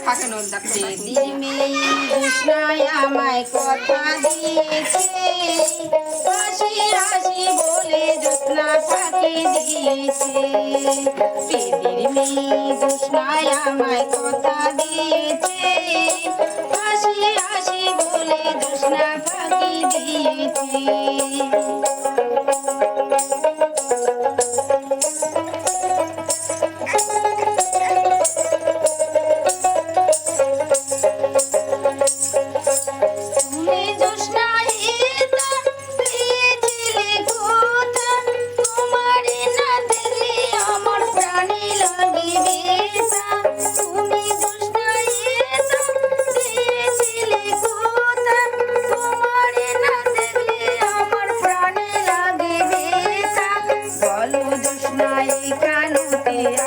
সেদিন মেয়ে জোৎস্নায় আমায় কথা দিয়েছে, হাসি হাসি বলে জোৎস্না ফাঁকি দিয়েছে। সেদিন মেয়ে জোৎস্নায় আমায় কথা দিয়েছে, হাসি হাসি বলে জোৎস্না ফাঁকি দিয়েছে।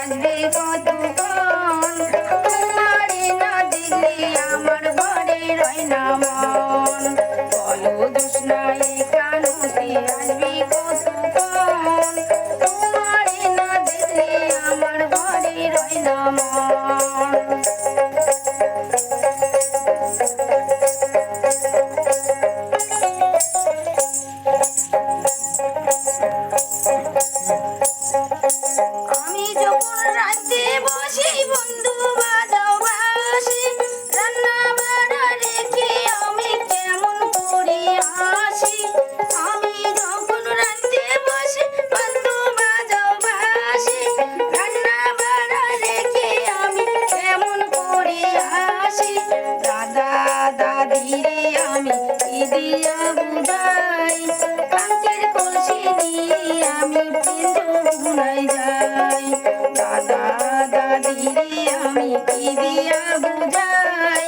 আসবে কতক্ষণ, তোমারে না দেখলে আমার ঘরে রয় না মন। বলো জোৎস্না এই কানতে আসবে কতক্ষণ, তোমারে না দেখলে আমার ঘরে রয় না মন। আমি যখন রাঁধতে বসি বন্ধু বাজাও বাঁশি, রান্না বাড়া রেখে আমি কেমন করে আসি। আমি যখন রাঁধতে বসি বন্ধু বাজাও বাঁশি, রান্না বাড়া রেখে আমি কেমন করে আসি। দাদা দাদিরে আমি কি দিয়া বুঝাই, কাঁচের কলসি নিয়ে আমি পিঞ্জরায় যাই। দাদা দাদিরে আমি কি দিয়া বুঝাই,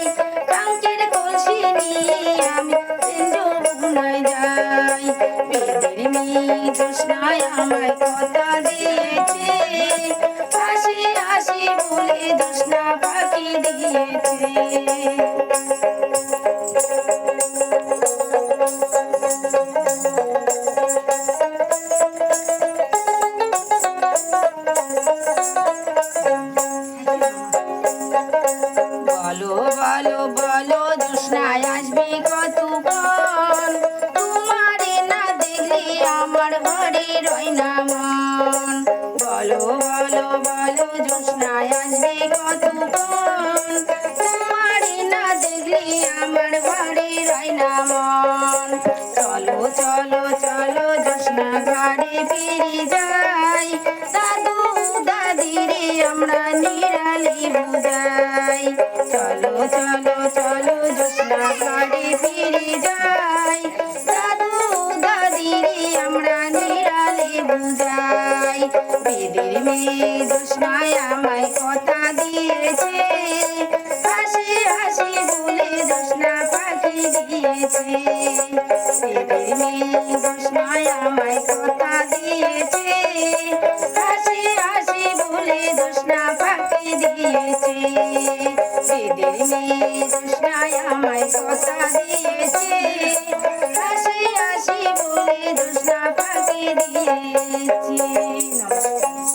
কাঁচের কলসি নিয়ে আমি পিঞ্জরায় যাই। বেদের মেয়ে জোৎস্নায় আমায় কথা দিয়েছে, হাসি হাসি বলে জোৎস্না ফাঁকি দিয়েছে। বলো বলো বলো জোৎস্নায় আসবে কতক্ষণ, তোমারে না দেখলে আমার ঘরে রয় না মন। বলো বলো বলো জোৎস্নায় আসবে কতক্ষণ, তোমারে না দেখলে আমার ঘরে রয় না মন। চলো চলো চলো জোৎস্না ঘরে ফিরে যাই, দাদু দাদিরে আমরা নিরালি বুঝাই। চলো চলো চলো জোৎস্না ঘরে ফিরে যাই, দাদু দাদিরে আমরা নিরালি বুঝাই। বেদের মেয়ে জোৎস্নায় আমায় কথা দিয়েছে, হাসি হাসি বলে জোৎস্না ফাঁকি দিয়েছে। বেদের মেয়ে জোৎস্নায় আমায় কথা দিয়েছে, হাসি হাসি বলে জোৎস্না ফাঁকি দিয়েছে। বেদের মেয়ে